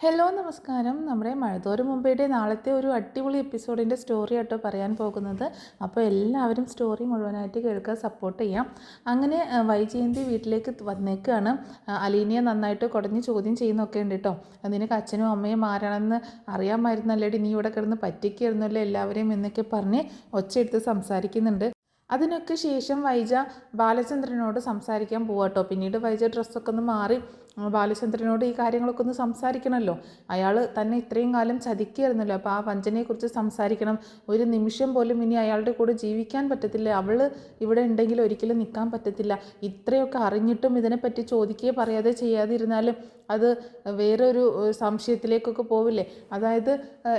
Hello നമസ്കാരം. നമ്മുടെ മഴതോരും മുമ്പേയുടെ നാളത്തെ ഒരു അടിപൊളി എപ്പിസോഡിൻ്റെ സ്റ്റോറി ആട്ടോ പറയാൻ പോകുന്നത്. അപ്പോൾ എല്ലാവരും സ്റ്റോറി മുഴുവനായിട്ട് കേൾക്കാൻ സപ്പോർട്ട് ചെയ്യാം. അങ്ങനെ വൈജയന്തി വീട്ടിലേക്ക് വന്നേക്കാണ്. അലീനയെ നന്നായിട്ട് കുടഞ്ഞ് ചോദ്യം ചെയ്യുന്നൊക്കെ ഉണ്ട് കേട്ടോ. നിനക്ക് അച്ഛനും അമ്മയും ആരാണെന്ന് അറിയാമായിരുന്നല്ലേടി, നീ ഇവിടെ കിടന്ന് പറ്റിക്കായിരുന്നല്ലേ എല്ലാവരെയും എന്നൊക്കെ പറഞ്ഞ് ഒച്ചയെടുത്ത് സംസാരിക്കുന്നുണ്ട്. അതിനൊക്കെ ശേഷം വൈജ ബാലചന്ദ്രനോട് സംസാരിക്കാൻ പോവാട്ടോ. പിന്നീട് വൈജ ഡ്രസ്സൊക്കെ ഒന്ന് മാറി ബാലചന്ദ്രനോട് ഈ കാര്യങ്ങളൊക്കെ ഒന്ന് സംസാരിക്കണമല്ലോ. അയാൾ തന്നെ ഇത്രയും കാലം ചതിക്കുകയായിരുന്നല്ലോ. അപ്പോൾ ആ വഞ്ചനയെക്കുറിച്ച് സംസാരിക്കണം. ഒരു നിമിഷം പോലും ഇനി അയാളുടെ കൂടെ ജീവിക്കാൻ പറ്റത്തില്ല. അവൾ ഇവിടെ ഉണ്ടെങ്കിൽ ഒരിക്കലും നിൽക്കാൻ പറ്റത്തില്ല. ഇത്രയൊക്കെ അറിഞ്ഞിട്ടും ഇതിനെപ്പറ്റി ചോദിക്കുകയോ പറയാതെ ചെയ്യാതിരുന്നാലും അത് വേറൊരു സംശയത്തിലേക്കൊക്കെ പോവില്ലേ. അതായത്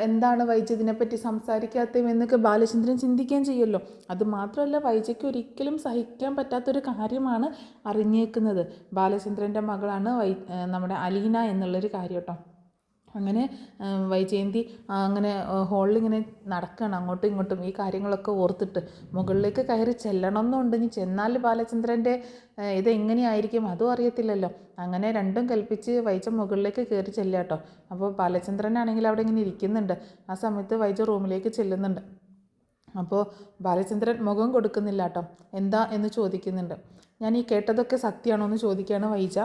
എന്താണ് വൈജ ഇതിനെപ്പറ്റി സംസാരിക്കാത്തത് എന്നൊക്കെ ബാലചന്ദ്രൻ ചിന്തിക്കുകയും ചെയ്യുമല്ലോ. അതുമാത്രമല്ല, വൈജയ്ക്ക് ഒരിക്കലും സഹിക്കാൻ പറ്റാത്തൊരു കാര്യമാണ് അറിഞ്ഞേക്കുന്നത്. ബാലചന്ദ്രൻ്റെ മകളാണ് നമ്മുടെ അലീന എന്നുള്ളൊരു കാര്യം കേട്ടോ. അങ്ങനെ വൈജയന്തി അങ്ങനെ ഹോളിലിങ്ങനെ നടക്കുകയാണ് അങ്ങോട്ടും ഇങ്ങോട്ടും ഈ കാര്യങ്ങളൊക്കെ ഓർത്തിട്ട്. മുകളിലേക്ക് കയറി ചെല്ലണമെന്നുണ്ട്. ഇനി ചെന്നാൽ ബാലചന്ദ്രൻ്റെ ഇതെങ്ങനെയായിരിക്കും അതും അറിയത്തില്ലല്ലോ. അങ്ങനെ രണ്ടും കൽപ്പിച്ച് വൈജ മുകളിലേക്ക് കയറി ചെല്ലുക കേട്ടോ. അപ്പോൾ ബാലചന്ദ്രനാണെങ്കിൽ അവിടെ ഇങ്ങനെ ഇരിക്കുന്നുണ്ട്. ആ സമയത്ത് വൈജ റൂമിലേക്ക് ചെല്ലുന്നുണ്ട്. അപ്പോൾ ബാലചന്ദ്രൻ മുഖം കൊടുക്കുന്നില്ല കേട്ടോ. എന്താ എന്ന് ചോദിക്കുന്നുണ്ട്. ഞാൻ ഈ കേട്ടതൊക്കെ സത്യമാണോ എന്ന് ചോദിക്കുകയാണ് വൈജ.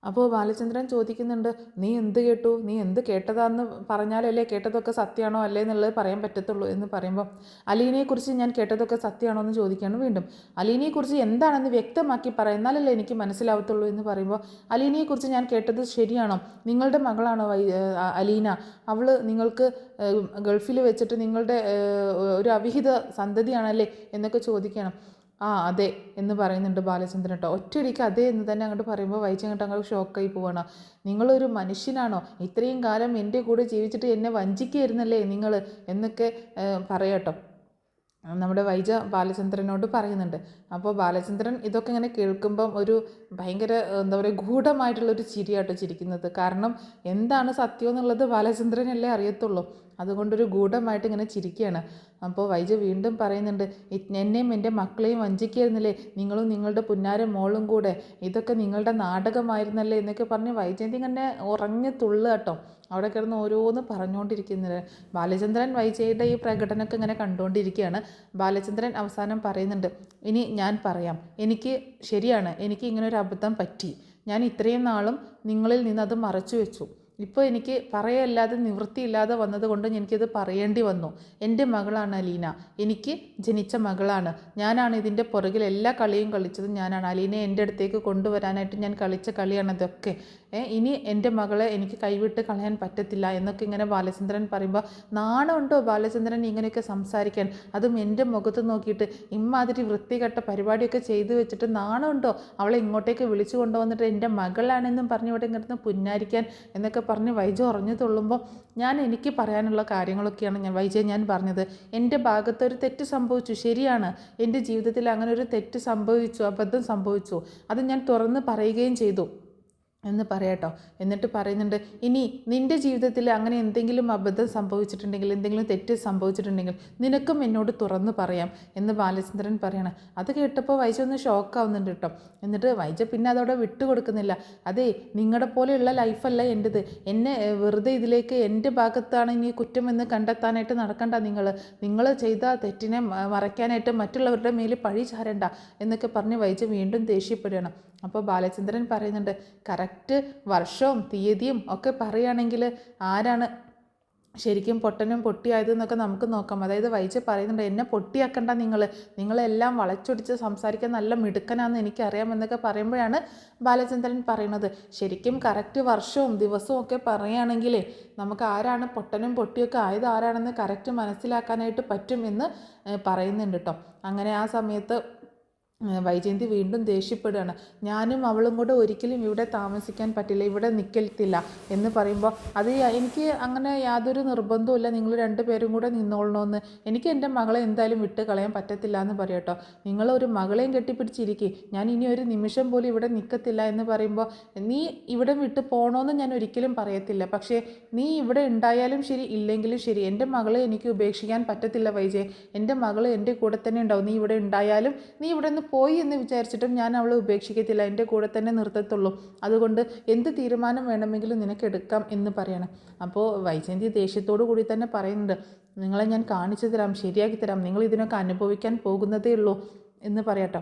അപ്പോൾ ബാലചന്ദ്രൻ ചോദിക്കുന്നുണ്ട്, നീ എന്ത് കേട്ടു, നീ എന്ത് കേട്ടതാന്ന് പറഞ്ഞാലല്ലേ കേട്ടതൊക്കെ സത്യമാണോ അല്ലേ എന്നുള്ളത് പറയാൻ പറ്റത്തുള്ളൂ എന്ന് പറയുമ്പോൾ, അലീനയെക്കുറിച്ച് ഞാൻ കേട്ടതൊക്കെ സത്യമാണോ എന്ന് ചോദിക്കുകയാണ് വീണ്ടും. അലീനയെക്കുറിച്ച് എന്താണെന്ന് വ്യക്തമാക്കി പറയുന്നാലല്ലേ എനിക്ക് മനസ്സിലാവത്തുള്ളൂ എന്ന് പറയുമ്പോൾ, അലീനയെക്കുറിച്ച് ഞാൻ കേട്ടത് ശരിയാണോ, നിങ്ങളുടെ മകളാണോ അലീന, അവൾ നിങ്ങൾക്ക് ഗൾഫിൽ വെച്ചിട്ട് നിങ്ങളുടെ ഒരു അവിഹിത സന്തതിയാണല്ലേ എന്നൊക്കെ ചോദിക്കണം. ആ അതെ എന്ന് പറയുന്നുണ്ട് ബാലചന്ദ്രൻ കേട്ടോ. ഒറ്റയടിക്ക് അതെ എന്ന് തന്നെ അങ്ങോട്ട് പറയുമ്പോൾ വൈജ അങ്ങോട്ട് ഷോക്കായി പോവാണ്. നിങ്ങളൊരു മനുഷ്യനാണോ, ഇത്രയും കാലം എൻ്റെ കൂടെ ജീവിച്ചിട്ട് എന്നെ വഞ്ചിക്കുകയായിരുന്നല്ലേ നിങ്ങൾ എന്നൊക്കെ പറയാട്ടോ. നമ്മുടെ വൈജ ബാലചന്ദ്രനോട് പറയുന്നുണ്ട്. അപ്പോൾ ബാലചന്ദ്രൻ ഇതൊക്കെ ഇങ്ങനെ കേൾക്കുമ്പം ഒരു ഭയങ്കര എന്താ പറയുക ഗൂഢമായിട്ടുള്ളൊരു ചിരിയാട്ടോ ചിരിക്കുന്നത്. കാരണം എന്താണ് സത്യം എന്നുള്ളത് ബാലചന്ദ്രനല്ലേ അറിയത്തുള്ളൂ. അതുകൊണ്ടൊരു ഗൂഢമായിട്ട് ഇങ്ങനെ ചിരിക്കുകയാണ്. അപ്പോൾ വൈജ വീണ്ടും പറയുന്നുണ്ട്, എന്നെയും എൻ്റെ മക്കളെയും വഞ്ചിക്കായിരുന്നില്ലേ നിങ്ങളും നിങ്ങളുടെ പുന്നാര മോളും കൂടെ, ഇതൊക്കെ നിങ്ങളുടെ നാടകമായിരുന്നല്ലേ എന്നൊക്കെ പറഞ്ഞ് വൈജയന്തി ഇങ്ങനെ ഉറഞ്ഞു തുള്ളുക കേട്ടോ. അവിടെ കിടന്ന് ഓരോന്ന് പറഞ്ഞുകൊണ്ടിരിക്കുന്നത്. ബാലചന്ദ്രൻ വൈജയുടെ ഈ പ്രകടനമൊക്കെ ഇങ്ങനെ കണ്ടുകൊണ്ടിരിക്കുകയാണ്. ബാലചന്ദ്രൻ അവസാനം പറയുന്നുണ്ട്, ഇനി ഞാൻ പറയാം, എനിക്ക് ശരിയാണ്, എനിക്ക് ഇങ്ങനൊരു അബദ്ധം പറ്റി. ഞാൻ ഇത്രയും നാളും നിങ്ങളിൽ നിന്ന് അത് മറച്ചു വെച്ചു. ഇപ്പോൾ എനിക്ക് പറയല്ലാതെ നിവൃത്തിയില്ലാതെ വന്നതുകൊണ്ട് എനിക്കത് പറയേണ്ടി വന്നു. എൻ്റെ മകളാണ് അലീന, എനിക്ക് ജനിച്ച മകളാണ്. ഞാനാണ് ഇതിൻ്റെ പുറകിൽ എല്ലാ കളിയും കളിച്ചത് ഞാനാണ്. അലീനയെ എൻ്റെ അടുത്തേക്ക് കൊണ്ടുവരാനായിട്ട് ഞാൻ കളിച്ച കളിയാണ് ഇതൊക്കെ. ഇനി എൻ്റെ മകളെ എനിക്ക് കൈവിട്ട് കളയാൻ പറ്റത്തില്ല എന്നൊക്കെ ഇങ്ങനെ ബാലചന്ദ്രൻ പറയുമ്പോൾ, നാണമുണ്ടോ ബാലചന്ദ്രൻ ഇങ്ങനെയൊക്കെ സംസാരിക്കാൻ? അതും എൻ്റെ മുഖത്ത് നോക്കിയിട്ട് ഇമ്മാതിരി വൃത്തികെട്ട പരിപാടിയൊക്കെ ചെയ്തു വെച്ചിട്ട് നാണമുണ്ടോ അവളെ ഇങ്ങോട്ടേക്ക് വിളിച്ചു കൊണ്ടുവന്നിട്ട് എൻ്റെ മകളാണെന്നും പറഞ്ഞ് ഇവിടെ ഇങ്ങോട്ട് പുന്നാരിക്കാൻ എന്നൊക്കെ പറഞ്ഞ് വൈജ ഉറഞ്ഞു തുള്ളുമ്പോൾ, എനിക്ക് പറയാനുള്ള കാര്യങ്ങളൊക്കെയാണ് ഞാൻ പറഞ്ഞത്. എൻ്റെ ഭാഗത്തൊരു തെറ്റ് സംഭവിച്ചു, ശരിയാണ്. എൻ്റെ ജീവിതത്തിൽ അങ്ങനെ ഒരു തെറ്റ് സംഭവിച്ചു, അബദ്ധം സംഭവിച്ചു. അത് ഞാൻ തുറന്ന് പറയുകയും ചെയ്തു എന്ന് പറയാട്ടോ. എന്നിട്ട് പറയുന്നുണ്ട്, ഇനി നിൻ്റെ ജീവിതത്തിൽ അങ്ങനെ എന്തെങ്കിലും അബദ്ധം സംഭവിച്ചിട്ടുണ്ടെങ്കിൽ, എന്തെങ്കിലും തെറ്റ് സംഭവിച്ചിട്ടുണ്ടെങ്കിൽ നിനക്കും എന്നോട് തുറന്ന് പറയാം എന്ന് ബാലചന്ദ്രൻ പറയണം. അത് കേട്ടപ്പോൾ വൈജ ഒന്ന് ഷോക്കാവുന്നുണ്ട് കേട്ടോ. എന്നിട്ട് വൈജ പിന്നെ അതോടെ വിട്ടുകൊടുക്കുന്നില്ല. അതെ, നിങ്ങളുടെ പോലെയുള്ള ലൈഫല്ല എൻ്റെത്. എന്നെ വെറുതെ ഇതിലേക്ക് എൻ്റെ ഭാഗത്താണ് ഇനി കുറ്റമെന്ന് കണ്ടെത്താനായിട്ട് നടക്കണ്ട. നിങ്ങൾ ചെയ്ത തെറ്റിനെ മറയ്ക്കാനായിട്ട് മറ്റുള്ളവരുടെ മേലിൽ പഴി ചാരണ്ട എന്നൊക്കെ പറഞ്ഞ് വൈജ വീണ്ടും ദേഷ്യപ്പെടുകയാണ്. അപ്പോൾ ബാലചന്ദ്രൻ പറയുന്നുണ്ട്, കറക്റ്റ് വർഷവും തീയതിയും ഒക്കെ പറയുകയാണെങ്കിൽ ആരാണ് ശരിക്കും പൊട്ടനും പൊട്ടിയായതെന്നൊക്കെ നമുക്ക് നോക്കാം. അതായത് വൈജ പറയുന്നുണ്ട്, എന്നെ പൊട്ടിയാക്കണ്ട, നിങ്ങളെല്ലാം വളച്ചൊടിച്ച് സംസാരിക്കാൻ നല്ല മിടുക്കനാണെന്ന് എനിക്കറിയാമെന്നൊക്കെ പറയുമ്പോഴാണ് ബാലചന്ദ്രൻ പറയുന്നത്, ശരിക്കും കറക്റ്റ് വർഷവും ദിവസവും ഒക്കെ പറയുകയാണെങ്കിൽ നമുക്ക് ആരാണ് പൊട്ടനും പൊട്ടിയൊക്കെ ആയത് ആരാണെന്ന് കറക്റ്റ് മനസ്സിലാക്കാനായിട്ട് പറ്റും എന്ന് പറയുന്നുണ്ട് കേട്ടോ. അങ്ങനെ ആ സമയത്ത് വൈജയന്തി വീണ്ടും ദേഷ്യപ്പെടുകയാണ്. ഞാനും അവളും കൂടെ ഒരിക്കലും ഇവിടെ താമസിക്കാൻ പറ്റില്ല, ഇവിടെ നിൽക്കത്തില്ല എന്ന് പറയുമ്പോൾ, അത് എനിക്ക് അങ്ങനെ യാതൊരു നിർബന്ധവുമില്ല, നിങ്ങൾ രണ്ടുപേരും കൂടെ നിന്നോളണമെന്ന്. എനിക്ക് എൻ്റെ മകളെ എന്തായാലും വിട്ട് കളയാൻ പറ്റത്തില്ല എന്ന് പറയട്ടോ. നിങ്ങളൊരു മകളെയും കെട്ടിപ്പിടിച്ചിരിക്കുക, ഞാൻ ഇനി ഒരു നിമിഷം പോലും ഇവിടെ നിൽക്കത്തില്ല എന്ന് പറയുമ്പോൾ, നീ ഇവിടെ വിട്ട് പോകണമെന്ന് ഞാൻ ഒരിക്കലും പറയത്തില്ല. പക്ഷേ നീ ഇവിടെ ഉണ്ടായാലും ശരി ഇല്ലെങ്കിലും ശരി, എൻ്റെ മകളെ എനിക്ക് ഉപേക്ഷിക്കാൻ പറ്റത്തില്ല വൈജയ്. എൻ്റെ മകൾ എൻ്റെ കൂടെ തന്നെ ഉണ്ടാവും. നീ ഇവിടെ ഉണ്ടായാലും നീ ഇവിടെ നിന്ന് പോയി എന്ന് വിചാരിച്ചിട്ടും ഞാൻ അവളെ ഉപേക്ഷിക്കത്തില്ല, എൻ്റെ കൂടെ തന്നെ നിർത്തത്തുള്ളൂ. അതുകൊണ്ട് എന്ത് തീരുമാനം വേണമെങ്കിലും നിനക്ക് എടുക്കാം എന്ന് പറയണം. അപ്പോൾ വൈജയന്തി ദേഷ്യത്തോടു കൂടി തന്നെ പറയുന്നുണ്ട്, നിങ്ങളെ ഞാൻ കാണിച്ചു തരാം, ശരിയാക്കി തരാം, നിങ്ങൾ ഇതിനൊക്കെ അനുഭവിക്കാൻ പോകുന്നതേ ഉള്ളൂ എന്ന് പറയട്ടോ.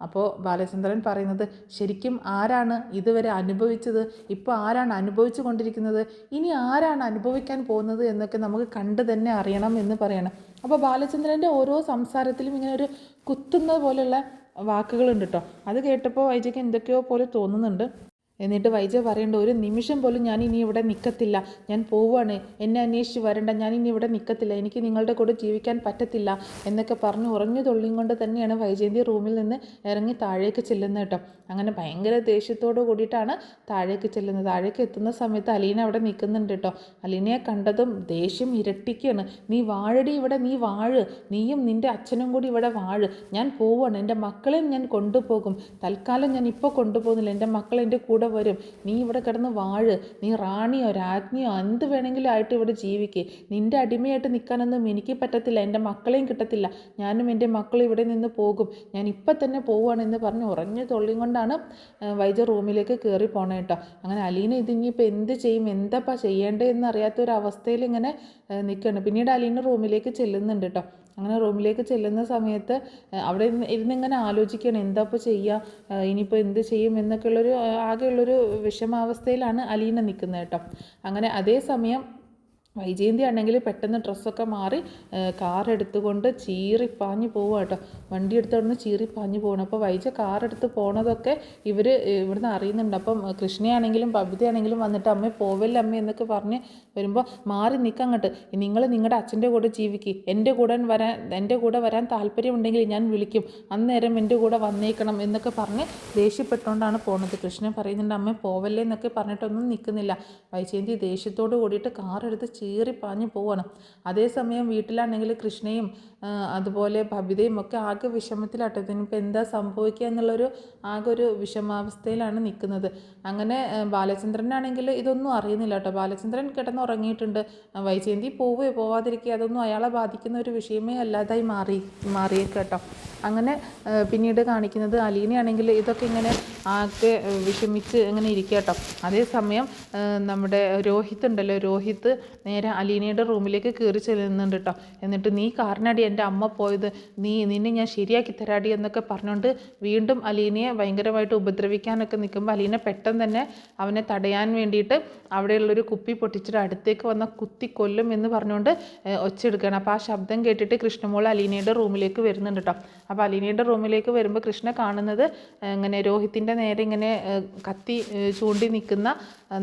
അപ്പോൾ ബാലചന്ദ്രൻ പറയുന്നത്, ശരിക്കും ആരാണ് ഇതുവരെ അനുഭവിച്ചത്, ഇപ്പോൾ ആരാണ് അനുഭവിച്ചു കൊണ്ടിരിക്കുന്നത്, ഇനി ആരാണ് അനുഭവിക്കാൻ പോകുന്നത് എന്നൊക്കെ നമുക്ക് കണ്ടു തന്നെ അറിയണം എന്ന് പറയണം. അപ്പോൾ ബാലചന്ദ്രൻ്റെ ഓരോ സംസാരത്തിലും ഇങ്ങനെ ഒരു കുത്തുന്നത് പോലെയുള്ള വാക്കുകളുണ്ട് കേട്ടോ. അത് കേട്ടപ്പോൾ വൈജയ്ക്ക് എന്തൊക്കെയോ പോലെ തോന്നുന്നുണ്ട്. എന്നിട്ട് വൈജ പറയുന്നുണ്ട്, ഒരു നിമിഷം പോലും ഞാൻ ഇനി ഇവിടെ നിൽക്കത്തില്ല, ഞാൻ പോവുകയാണ്, എന്നെ അന്വേഷിച്ച് വരണ്ട, ഞാൻ ഇനി ഇവിടെ നിൽക്കത്തില്ല, എനിക്ക് നിങ്ങളുടെ കൂടെ ജീവിക്കാൻ പറ്റത്തില്ല എന്നൊക്കെ പറഞ്ഞ് ഉറഞ്ഞു തൊള്ളിയും കൊണ്ട് തന്നെയാണ് വൈജയന്തി റൂമിൽ നിന്ന് ഇറങ്ങി താഴേക്ക് ചെല്ലുന്നത് കേട്ടോ. അങ്ങനെ ഭയങ്കര ദേഷ്യത്തോട് കൂടിയിട്ടാണ് താഴേക്ക് ചെല്ലുന്നത്. താഴേക്ക് എത്തുന്ന സമയത്ത് അലീന അവിടെ നിൽക്കുന്നുണ്ട് കേട്ടോ. അലീനയെ കണ്ടതും ദേഷ്യം ഇരട്ടിക്കുകയാണ്. നീ വാഴടി ഇവിടെ, നീ വാഴ്, നീയും നിൻ്റെ അച്ഛനും കൂടി ഇവിടെ വാഴ്, ഞാൻ പോവുകയാണ്, എൻ്റെ മക്കളെയും ഞാൻ കൊണ്ടുപോകും, തൽക്കാലം ഞാൻ ഇപ്പോൾ കൊണ്ടുപോകുന്നില്ല, എൻ്റെ മക്കൾ എൻ്റെ കൂടെ വരും, നീ ഇവിടെ കിടന്ന് വാഴ്, നീ റാണിയോ രാജ്ഞിയോ എന്ത് വേണമെങ്കിലും ആയിട്ട് ഇവിടെ ജീവിക്കേ, നിൻ്റെ അടിമയായിട്ട് നിൽക്കാനൊന്നും എനിക്ക് പറ്റത്തില്ല, എൻ്റെ മക്കളെയും കിട്ടത്തില്ല, ഞാനും എൻ്റെ മക്കളും ഇവിടെ നിന്ന് പോകും, ഞാൻ ഇപ്പം തന്നെ പോവുകയാണെന്ന് പറഞ്ഞ് ഉറഞ്ഞു തൊള്ളിയും കൊണ്ടാണ് വൈജ റൂമിലേക്ക് കയറി പോണേ കേട്ടോ. അങ്ങനെ അലീന ഇതിനിപ്പോൾ എന്ത് ചെയ്യും, എന്താപ്പാ ചെയ്യേണ്ടതെന്ന് അറിയാത്തൊരവസ്ഥയിൽ ഇങ്ങനെ നിൽക്കുകയാണ്. പിന്നീട് അലീന റൂമിലേക്ക് ചെല്ലുന്നുണ്ട് കേട്ടോ. അങ്ങനെ റൂമിലേക്ക് ചെല്ലുന്ന സമയത്ത് അവിടെ ഇരുന്നിങ്ങനെ ആലോചിക്കുകയാണ്, എന്താ ഇപ്പോൾ ചെയ്യുക, ഇനിയിപ്പോൾ എന്ത് ചെയ്യും എന്നൊക്കെയുള്ളൊരു ആകെയുള്ളൊരു വിഷമാവസ്ഥയിലാണ് അലീന നിൽക്കുന്നത് കേട്ടോ. അങ്ങനെ അതേസമയം വൈജയന്തി ആണെങ്കിൽ പെട്ടെന്ന് ഡ്രസ്സൊക്കെ മാറി കാർ എടുത്തുകൊണ്ട് ചീറിപ്പാഞ്ഞ് പോവുക കേട്ടോ. വണ്ടി എടുത്തുകൊണ്ട് ചീറിപ്പാഞ്ഞ് പോകണം. അപ്പോൾ വൈജ കാറെടുത്ത് പോണതൊക്കെ ഇവിടുന്ന് അറിയുന്നുണ്ട്. അപ്പം കൃഷ്ണയാണെങ്കിലും ബബിതയാണെങ്കിലും വന്നിട്ട് അമ്മ പോവല്ല അമ്മ എന്നൊക്കെ പറഞ്ഞ് വരുമ്പോൾ, മാറി നിൽക്കാൻ അങ്ങോട്ട്, നിങ്ങൾ നിങ്ങളുടെ അച്ഛൻ്റെ കൂടെ ജീവിക്കുക, എൻ്റെ കൂടെ വരാൻ താല്പര്യമുണ്ടെങ്കിൽ ഞാൻ വിളിക്കും, അന്നേരം എൻ്റെ കൂടെ വന്നേക്കണം എന്നൊക്കെ പറഞ്ഞ് ദേഷ്യപ്പെട്ടുകൊണ്ടാണ് പോകുന്നത്. കൃഷ്ണൻ പറയുന്നുണ്ട്, അമ്മ പോവല്ലേ എന്നൊക്കെ പറഞ്ഞിട്ടൊന്നും നിൽക്കുന്നില്ല. വൈജയന്തി ദേഷ്യത്തോട് കൂടിയിട്ട് കാറെടുത്ത് ചീറിപ്പാഞ്ഞ് പോവാണ്. അതേസമയം വീട്ടിലാണെങ്കിൽ കൃഷ്ണയും അതുപോലെ ബബിതയും ഒക്കെ ആകെ വിഷമത്തിലാട്ടോ. ഇതിനിപ്പോൾ എന്താ സംഭവിക്കുക എന്നുള്ളൊരു ആകെ ഒരു വിഷമാവസ്ഥയിലാണ് നിൽക്കുന്നത്. അങ്ങനെ ബാലചന്ദ്രനാണെങ്കിൽ ഇതൊന്നും അറിയുന്നില്ല കേട്ടോ. ബാലചന്ദ്രൻ കിടന്നുറങ്ങിയിട്ടുണ്ട്. വൈജയന്തി പോവുകയോ പോവാതിരിക്കുക അതൊന്നും അയാളെ ബാധിക്കുന്ന ഒരു വിഷയമേ അല്ലാതായി മാറിയേക്കട്ടോ. അങ്ങനെ പിന്നീട് കാണിക്കുന്നത് അലീനയാണെങ്കിൽ ഇതൊക്കെ ഇങ്ങനെ ആകെ വിഷമിച്ച് ഇങ്ങനെ ഇരിക്കുക കേട്ടോ. അതേസമയം നമ്മുടെ രോഹിത് നേരെ അലീനയുടെ റൂമിലേക്ക് കയറി ചെല്ലുന്നുണ്ട് കേട്ടോ. എന്നിട്ട്, നീ കാരണടി എൻ്റെ അമ്മ പോയത്, നിന്നെ ഞാൻ ശരിയാക്കി തരാടി എന്നൊക്കെ പറഞ്ഞുകൊണ്ട് വീണ്ടും അലീനയെ ഭയങ്കരമായിട്ട് ഉപദ്രവിക്കാനൊക്കെ നിൽക്കുമ്പോൾ അലീന പെട്ടെന്ന് തന്നെ അവനെ തടയാൻ വേണ്ടിയിട്ട് അവിടെയുള്ളൊരു കുപ്പി പൊട്ടിച്ചിട്ട് അടുത്തേക്ക് വന്ന കുത്തി കൊല്ലും എന്ന് പറഞ്ഞുകൊണ്ട് ഒച്ചെടുക്കുകയാണ്. അപ്പോൾ ആ ശബ്ദം കേട്ടിട്ട് കൃഷ്ണമോൾ അലീനയുടെ റൂമിലേക്ക് വരുന്നുണ്ട് കേട്ടോ. അപ്പോൾ അലീനയുടെ റൂമിലേക്ക് വരുമ്പോൾ കൃഷ്ണ കാണുന്നത് ഇങ്ങനെ രോഹിത്തിൻ്റെ നേരെ ഇങ്ങനെ കത്തി ചൂണ്ടി നിൽക്കുന്ന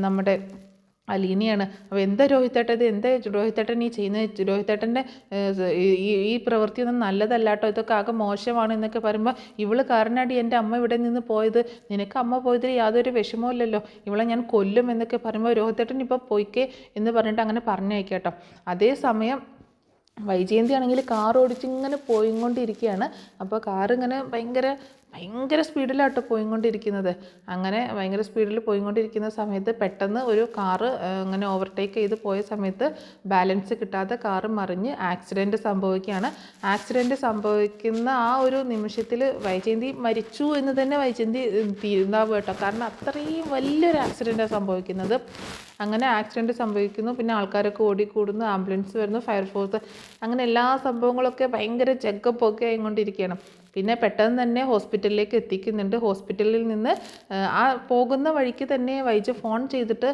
നമ്മുടെ അലീനയാണ്. അപ്പോൾ എന്താ രോഹിത്തേട്ടൻ ഈ ചെയ്യുന്നത്, രോഹിത്തേട്ടൻ്റെ ഈ പ്രവൃത്തിയൊന്നും നല്ലതല്ല കേട്ടോ, ഇതൊക്കെ ആകെ മോശമാണ് എന്നൊക്കെ പറയുമ്പോൾ, ഇവള് കാരണാടി എൻ്റെ അമ്മ ഇവിടെ നിന്ന് പോയത്, നിനക്ക് അമ്മ പോയതിൽ യാതൊരു വിഷമവും ഇല്ലല്ലോ, ഇവളെ ഞാൻ കൊല്ലും എന്നൊക്കെ പറയുമ്പോൾ രോഹിത്തേട്ടൻ ഇപ്പോൾ പോയിക്കേ എന്ന് പറഞ്ഞിട്ട് അങ്ങനെ പറഞ്ഞയക്കാം കേട്ടോ. അതേസമയം വൈജയന്തി ആണെങ്കിൽ കാർ ഓടിച്ചിങ്ങനെ പോയിക്കൊണ്ടിരിക്കുകയാണ്. അപ്പോൾ കാറിങ്ങനെ ഭയങ്കര സ്പീഡിലാട്ടോ പോയിക്കൊണ്ടിരിക്കുന്നത്. അങ്ങനെ ഭയങ്കര സ്പീഡിൽ പോയിക്കൊണ്ടിരിക്കുന്ന സമയത്ത് പെട്ടെന്ന് ഒരു കാറ് അങ്ങനെ ഓവർടേക്ക് ചെയ്ത് പോയ സമയത്ത് ബാലൻസ് കിട്ടാതെ കാറ് മറിഞ്ഞ് ആക്സിഡൻറ്റ് സംഭവിക്കുകയാണ്. ആക്സിഡൻറ്റ് സംഭവിക്കുന്ന ആ ഒരു നിമിഷത്തിൽ വൈജയന്തി മരിച്ചു എന്ന് തന്നെ വൈജയന്തി തീരുന്നാവും കേട്ടോ. കാരണം അത്രയും വലിയൊരു ആക്സിഡൻറ്റാണ് സംഭവിക്കുന്നത്. അങ്ങനെ ആക്സിഡൻറ്റ് സംഭവിക്കുന്നു. പിന്നെ ആൾക്കാരൊക്കെ ഓടിക്കൂടുന്നു, ആംബുലൻസ് വരുന്നു, ഫയർഫോഴ്സ്, അങ്ങനെ എല്ലാ സംഭവങ്ങളൊക്കെ ഭയങ്കര ചെക്കപ്പൊക്കെ ആയിക്കൊണ്ടിരിക്കുകയാണ്. പിന്നെ പെട്ടെന്ന് തന്നെ ഹോസ്പിറ്റലിലേക്ക് എത്തിക്കുന്നുണ്ട്. ഹോസ്പിറ്റലിൽ നിന്ന് ആ പോകുന്ന വഴിക്ക് തന്നെ വൈജ ഫോൺ ചെയ്തിട്ട്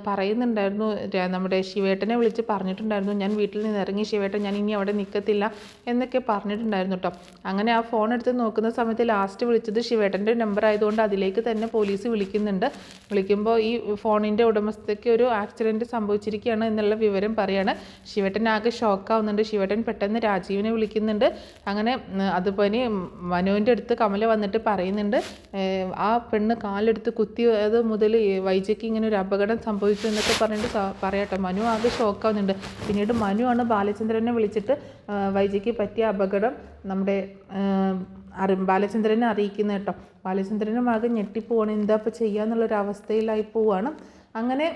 പറയുന്നുണ്ടായിരുന്നു, നമ്മുടെ ശിവേട്ടനെ വിളിച്ച് പറഞ്ഞിട്ടുണ്ടായിരുന്നു, ഞാൻ വീട്ടിൽ നിന്ന് ഇറങ്ങി ശിവേട്ടൻ, ഞാൻ ഇനി അവിടെ നിൽക്കത്തില്ല എന്നൊക്കെ പറഞ്ഞിട്ടുണ്ടായിരുന്നു കേട്ടോ. അങ്ങനെ ആ ഫോൺ എടുത്ത് നോക്കുന്ന സമയത്ത് ലാസ്റ്റ് വിളിച്ചത് ശിവേട്ടൻ്റെ നമ്പർ ആയതുകൊണ്ട് അതിലേക്ക് തന്നെ പോലീസ് വിളിക്കുന്നുണ്ട്. വിളിക്കുമ്പോൾ ഈ ഫോണിൻ്റെ ഉടമസ്ഥയ്ക്ക് ഒരു ആക്സിഡൻറ്റ് സംഭവിച്ചിരിക്കുകയാണ് എന്നുള്ള വിവരം പറയാണ്. ശിവേട്ടൻ ആകെ ഷോക്കാവുന്നുണ്ട്. ശിവേട്ടൻ പെട്ടെന്ന് രാജീവിനെ വിളിക്കുന്നുണ്ട്. അങ്ങനെ അതുപോലെ മനുവിൻ്റെ അടുത്ത് കമല വന്നിട്ട് പറയുന്നുണ്ട്, ആ പെണ്ണ് കാലെടുത്ത് കുത്തിയത് മുതൽ വൈജയ്ക്ക് ഇങ്ങനെ ഒരു അപകടം സംഭവിച്ചു എന്നൊക്കെ പറഞ്ഞിട്ട് പറയട്ടെ. മനു ആകെ ഷോക്കാവുന്നുണ്ട്. പിന്നീട് മനുവാണ് ബാലചന്ദ്രനെ വിളിച്ചിട്ട് വൈജയ്ക്ക് പറ്റിയ അപകടം നമ്മുടെ ബാലചന്ദ്രനെ അറിയിക്കുന്നത് കേട്ടോ. ബാലചന്ദ്രനും ആകെ ഞെട്ടിപ്പോവാണ്, എന്താ ഇപ്പോൾ ചെയ്യാന്നുള്ളൊരവസ്ഥയിലായി പോവുകയാണ്. അങ്ങനെ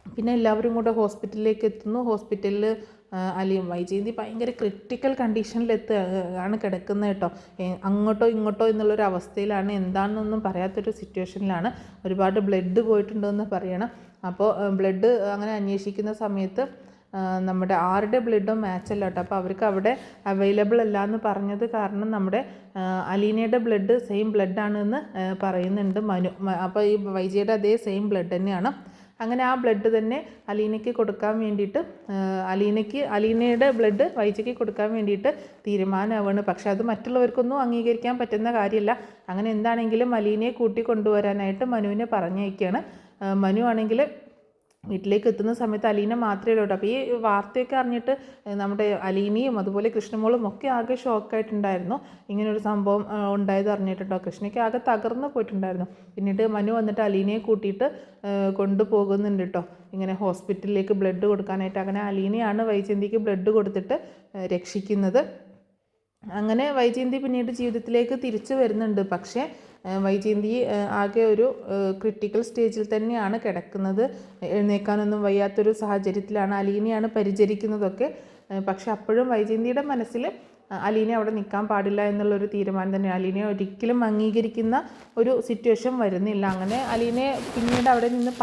പിന്നെ എല്ലാവരും കൂടെ ഹോസ്പിറ്റലിലേക്ക് എത്തുന്നു. ഹോസ്പിറ്റലിൽ വൈജയന്തി ഭയങ്കര ക്രിട്ടിക്കൽ ആണ് കിടക്കുന്നത് കേട്ടോ. അങ്ങോട്ടോ ഇങ്ങോട്ടോ എന്നുള്ളൊരു അവസ്ഥയിലാണ്, എന്താണെന്നൊന്നും പറയാത്തൊരു സിറ്റുവേഷനിലാണ്. ഒരുപാട് ബ്ലഡ് പോയിട്ടുണ്ടെന്ന് പറയണം. അപ്പോൾ ബ്ലഡ് അങ്ങനെ അന്വേഷിക്കുന്ന സമയത്ത് നമ്മുടെ ആരുടെ ബ്ലഡും മാച്ചല്ല കേട്ടോ. അപ്പോൾ അവർക്ക് അവിടെ അവൈലബിൾ അല്ല എന്ന് പറഞ്ഞത് കാരണം നമ്മുടെ അലീനയുടെ ബ്ലഡ് സെയിം ബ്ലഡാണെന്ന് പറയുന്നുണ്ട് മനു. അപ്പോൾ ഈ വൈജയുടെ അതേ സെയിം ബ്ലഡ് തന്നെയാണ്. അങ്ങനെ ആ ബ്ലഡ് തന്നെ അലീനയ്ക്ക് കൊടുക്കാൻ വേണ്ടിയിട്ട് അലീനയുടെ ബ്ലഡ് വൈജയ്ക്ക് കൊടുക്കാൻ വേണ്ടിയിട്ട് തീരുമാനമാവാണ്. പക്ഷെ അത് മറ്റുള്ളവർക്കൊന്നും അംഗീകരിക്കാൻ പറ്റുന്ന കാര്യമല്ല. അങ്ങനെ എന്താണെങ്കിലും അലീനയെ കൂട്ടി കൊണ്ടുവരാനായിട്ട് മനുവിനെ പറഞ്ഞയക്കുകയാണ്. മനു ആണെങ്കിൽ വീട്ടിലേക്ക് എത്തുന്ന സമയത്ത് അലീന മാത്രമേ ഉള്ളൂ. അപ്പോൾ ഈ വാർത്തയൊക്കെ അറിഞ്ഞിട്ട് നമ്മുടെ അലീനയും അതുപോലെ കൃഷ്ണമോളും ഒക്കെ ആകെ ഷോക്കായിട്ടുണ്ടായിരുന്നു. ഇങ്ങനൊരു സംഭവം ഉണ്ടായത് അറിഞ്ഞിട്ടുണ്ടോ. കൃഷ്ണയ്ക്ക് ആകെ തകർന്നു പോയിട്ടുണ്ടായിരുന്നു. പിന്നീട് മനു വന്നിട്ട് അലീനയെ കൂട്ടിയിട്ട് കൊണ്ടുപോകുന്നുണ്ട് കേട്ടോ, ഇങ്ങനെ ഹോസ്പിറ്റലിലേക്ക് ബ്ലഡ് കൊടുക്കാനായിട്ട്. അങ്ങനെ അലീനയാണ് വൈജയന്തിക്ക് ബ്ലഡ് കൊടുത്തിട്ട് രക്ഷിക്കുന്നത്. അങ്ങനെ വൈജയന്തി പിന്നീട് ജീവിതത്തിലേക്ക് തിരിച്ചു വരുന്നുണ്ട്. പക്ഷേ വൈജയന്തി ആകെ ഒരു ക്രിട്ടിക്കൽ സ്റ്റേജിൽ തന്നെയാണ് കിടക്കുന്നത്. എഴുന്നേൽക്കാനൊന്നും വയ്യാത്തൊരു സാഹചര്യത്തിലാണ്. അലീനയാണ് പരിചരിക്കുന്നതൊക്കെ. പക്ഷെ അപ്പോഴും വൈജയന്തിയുടെ മനസ്സിൽ അലീന അവിടെ നിൽക്കാൻ പാടില്ല എന്നുള്ളൊരു തീരുമാനം തന്നെ. അലീനയെ ഒരിക്കലും അംഗീകരിക്കുന്ന ഒരു സിറ്റുവേഷൻ വരുന്നില്ല. അങ്ങനെ അലീനയെ പിന്നീട് അവിടെ നിന്ന്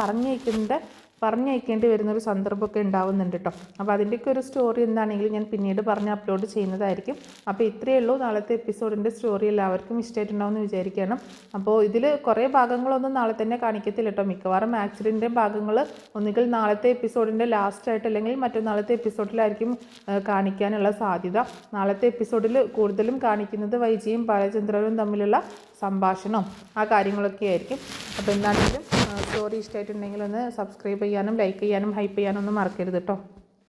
പറഞ്ഞയക്കേണ്ടി വരുന്നൊരു സന്ദർഭമൊക്കെ ഉണ്ടാവുന്നുണ്ട് കേട്ടോ. അപ്പോൾ അതിൻ്റെയൊക്കെ ഒരു സ്റ്റോറി എന്താണെങ്കിലും ഞാൻ പിന്നീട് അപ്ലോഡ് ചെയ്യുന്നതായിരിക്കും. അപ്പോൾ ഇത്രയേ ഉള്ളൂ നാളത്തെ എപ്പിസോഡിൻ്റെ സ്റ്റോറി. എല്ലാവർക്കും ഇഷ്ടമായിട്ടുണ്ടാവുമെന്ന് വിചാരിക്കണം. അപ്പോൾ ഇതിൽ കുറേ ഭാഗങ്ങളൊന്നും നാളെ തന്നെ കാണിക്കത്തില്ല കേട്ടോ. മിക്കവാറും ആക്സിഡൻറ്റിൻ്റെ ഭാഗങ്ങൾ ഒന്നുകിൽ നാളത്തെ എപ്പിസോഡിൻ്റെ ലാസ്റ്റായിട്ട് അല്ലെങ്കിൽ മറ്റന്നാളത്തെ എപ്പിസോഡിലായിരിക്കും കാണിക്കാനുള്ള സാധ്യത. നാളത്തെ എപ്പിസോഡിൽ കൂടുതലും കാണിക്കുന്നത് വൈജയും ബാലചന്ദ്രനും തമ്മിലുള്ള സംഭാഷണം, ആ കാര്യങ്ങളൊക്കെ ആയിരിക്കും. അപ്പോൾ എന്താണെങ്കിലും സ്റ്റോറി ഇഷ്ടമായിട്ടുണ്ടെങ്കിൽ ഒന്ന് സബ്സ്ക്രൈബ് ചെയ്യാനും ലൈക്ക് ചെയ്യാനും ഹൈപ്പ് ചെയ്യാനും ഒന്നും മറക്കരുത് കേട്ടോ.